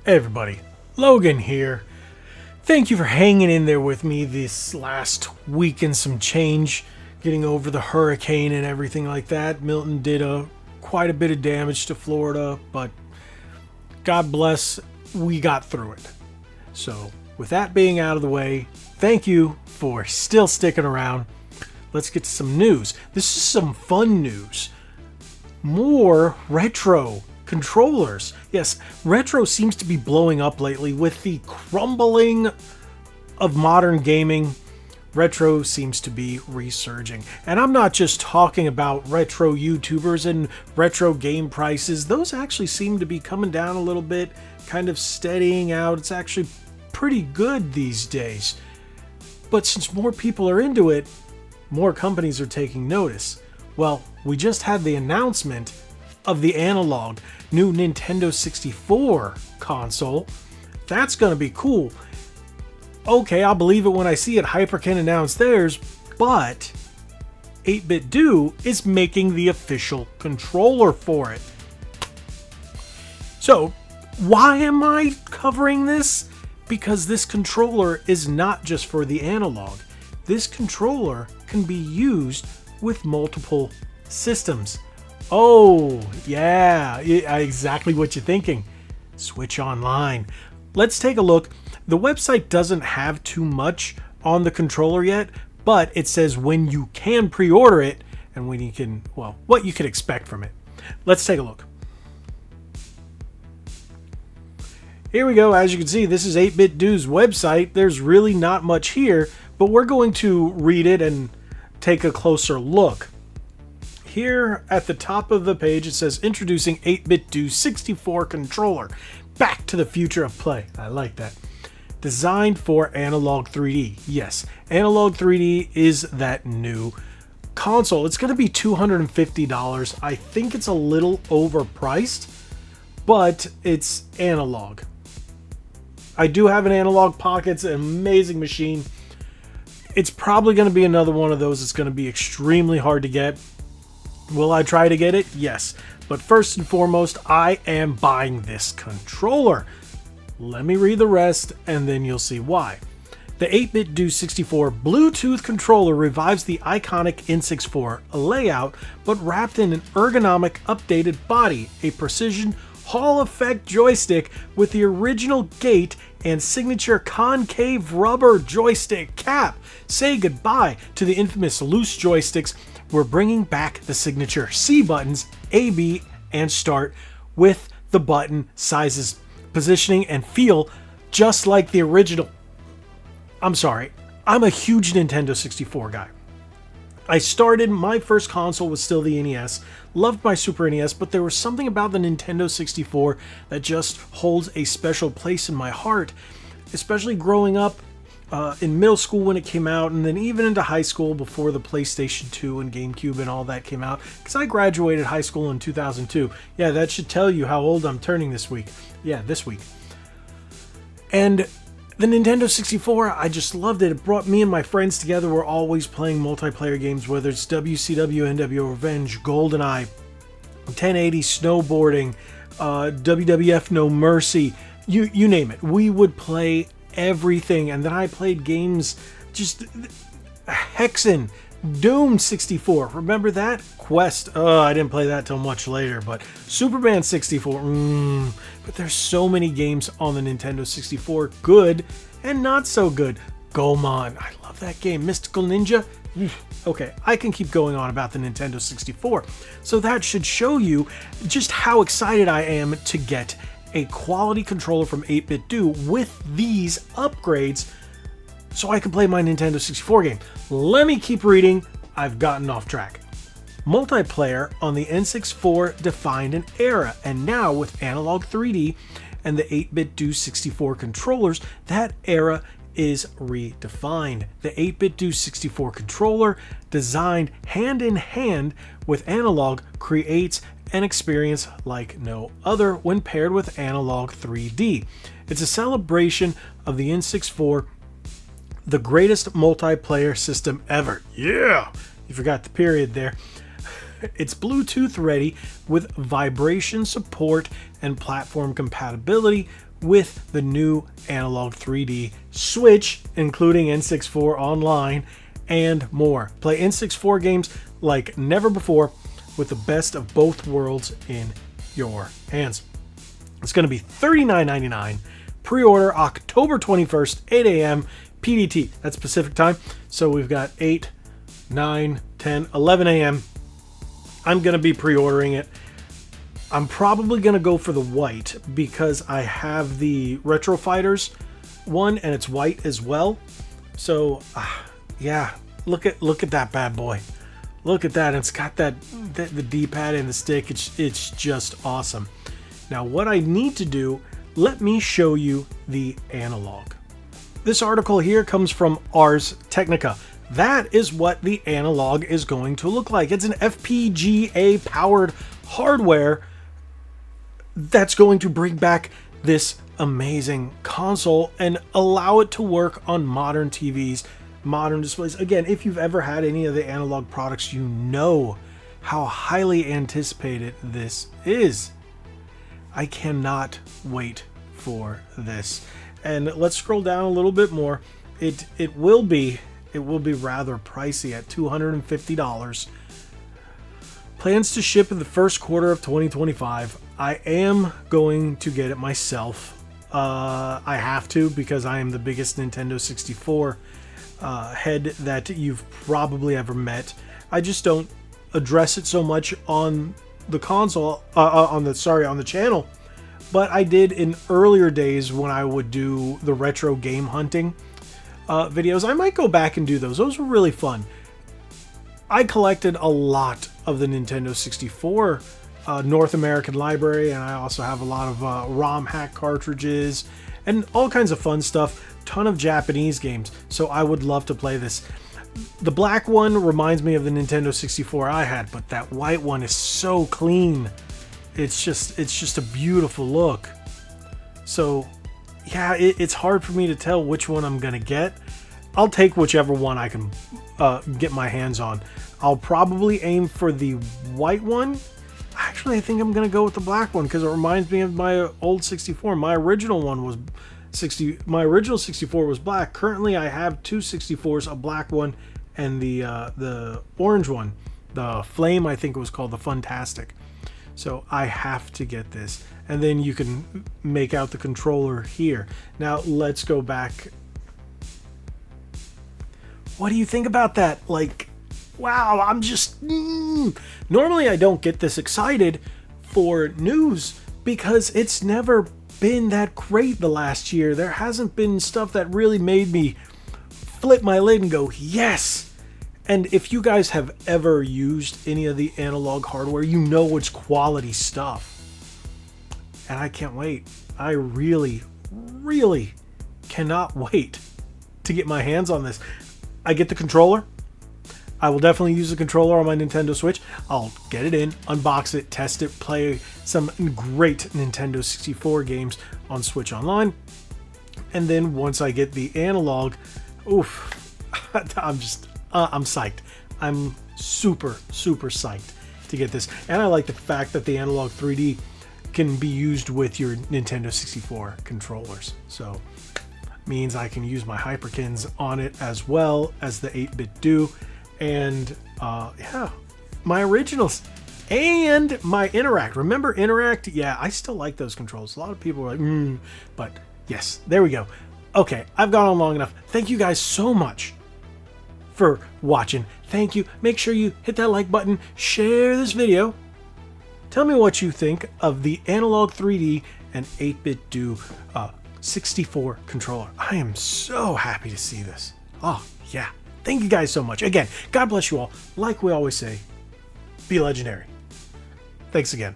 Hey everybody, Logan here. Thank you for hanging in there with me this last week and some change, getting over the hurricane and everything like that. Milton did quite a bit of damage to Florida, but God bless, we got through it. So with that being out of the way, thank you for still sticking around. Let's get to some news. This is some fun news. More retro controllers. Yes, retro seems to be blowing up lately with the crumbling of modern gaming. Retro seems to be resurging. And I'm not just talking about retro YouTubers and retro game prices. Those actually seem to be coming down a little bit, kind of steadying out. It's actually pretty good these days. But since more people are into it, more companies are taking notice. Well, we just had the announcement of the Analogue new Nintendo 64 console. That's going to be cool. Okay, I'll believe it when I see it. Hyperkin announced theirs, but 8BitDo is making the official controller for it. So, why am I covering this? Because this controller is not just for the Analogue. This controller can be used with multiple systems. Oh, yeah, exactly what you're thinking. Switch Online. Let's take a look. The website doesn't have too much on the controller yet, but it says when you can pre-order it and when you can, well, what you can expect from it. Let's take a look. Here we go. As you can see, this is 8BitDo's website. There's really not much here, but we're going to read it and take a closer look. Here at the top of the page, it says introducing 8BitDo 64 controller. Back to the future of play. I like that. Designed for Analogue 3D. Yes, Analogue 3D is that new console. It's going to be $250. I think it's a little overpriced, but it's Analogue. I do have an Analogue Pocket. It's an amazing machine. It's probably going to be another one of those. It's going to be extremely hard to get. Will I try to get it? Yes. But first and foremost, I am buying this controller. Let me read the rest and then you'll see why. The 8BitDo 64 Bluetooth controller revives the iconic N64 layout, but wrapped in an ergonomic updated body, a precision Hall effect joystick with the original gate and signature concave rubber joystick cap. Say goodbye to the infamous loose joysticks. We're bringing back the signature C buttons, A, B, and start with the button sizes, positioning, and feel just like the original. I'm sorry, I'm a huge Nintendo 64 guy. I started, my first console was still the NES, loved my Super NES, but there was something about the Nintendo 64 that just holds a special place in my heart, especially growing up in middle school when it came out, and then even into high school before the PlayStation 2 and GameCube and all that came out, because I graduated high school in 2002. Yeah, that should tell you how old I'm turning this week. Yeah, this week. And the Nintendo 64, I just loved it. It brought me and my friends together. We're always playing multiplayer games, whether it's WCW, NWO Revenge, GoldenEye, 1080 snowboarding, WWF No Mercy, you name it. We would play everything. And then I played games, just Hexen, Doom 64. Remember that? Quest. Oh, I didn't play that till much later, but Superman 64. But there's so many games on the Nintendo 64, good and not so good. Gomon, I love that game. Mystical Ninja. Okay, I can keep going on about the Nintendo 64. So that should show you just how excited I am to get a quality controller from 8BitDo with these upgrades so I can play my Nintendo 64 game. Let me keep reading. I've gotten off track. Multiplayer on the N64 defined an era, and now with Analogue 3D and the 8BitDo 64 controllers, that era is redefined. The 8BitDo 64 controller, designed hand in hand with Analogue, creates an experience like no other when paired with Analogue 3D. It's a celebration of the N64, the greatest multiplayer system ever. Yeah, you forgot the period there. It's Bluetooth ready with vibration support and platform compatibility with the new Analogue 3D Switch, including N64 Online and more. Play N64 games like never before with the best of both worlds in your hands. It's going to be $39.99. Pre-order October 21st, 8 a.m. PDT. That's Pacific time. So we've got 8, 9, 10, 11 a.m. I'm going to be pre-ordering it. I'm probably going to go for the white because I have the Retro Fighters one and it's white as well. So yeah, look at that bad boy. Look at that. It's got the D-pad and the stick. It's just awesome. Now what I need to do, let me show you the Analogue. This article here comes from Ars Technica. That is what the Analogue is going to look like. It's an FPGA powered hardware that's going to bring back this amazing console and allow it to work on modern TVs, modern displays. Again, if you've ever had any of the Analogue products, you know how highly anticipated this is. I cannot wait for this. And let's scroll down a little bit more. It will be rather pricey at $250. Plans to ship in the first quarter of 2025. I am going to get it myself. I have to because I am the biggest Nintendo 64 head that you've probably ever met. I just don't address it so much on the console, on the channel. But I did in earlier days when I would do the retro game hunting videos. I might go back and do those. Those were really fun. I collected a lot of the Nintendo 64 North American library, and I also have a lot of ROM hack cartridges and all kinds of fun stuff. Ton of Japanese games, so I would love to play this. The black one reminds me of the Nintendo 64 I had, but that white one is so clean. It's just a beautiful look. So yeah, it's hard for me to tell which one I'm gonna get. I'll take whichever one I can get my hands on. I'll probably aim for the white one. Actually, I think I'm gonna go with the black one because it reminds me of my old 64. My original one was my original 64 was black. Currently, I have two 64s, a black one and the orange one, the Flame. I think it was called the Funtastic. So I have to get this, and then you can make out the controller here. Now let's go back. What do you think about that? Like, wow, I'm just... Normally I don't get this excited for news because it's never been that great the last year. There hasn't been stuff that really made me flip my lid and go, yes! And if you guys have ever used any of the Analogue hardware, you know it's quality stuff. And I can't wait. I really, really cannot wait to get my hands on this. I get the controller. I will definitely use the controller on my Nintendo Switch. I'll get it in, unbox it, test it, play some great Nintendo 64 games on Switch Online. And then once I get the Analogue, oof, I'm psyched. I'm super, super psyched to get this. And I like the fact that the Analogue 3D can be used with your Nintendo 64 controllers. So means I can use my Hyperkins on it as well as the 8BitDo. And yeah, my originals and my Interact. Remember Interact? Yeah, I still like those controls. A lot of people are like, but yes, there we go. Okay, I've gone on long enough. Thank you guys so much for watching. Thank you. Make sure you hit that like button, share this video. Tell me what you think of the Analogue 3D and 8BitDo 64 controller. I am so happy to see this. Oh, yeah. Thank you guys so much. Again, God bless you all. Like we always say, be legendary. Thanks again.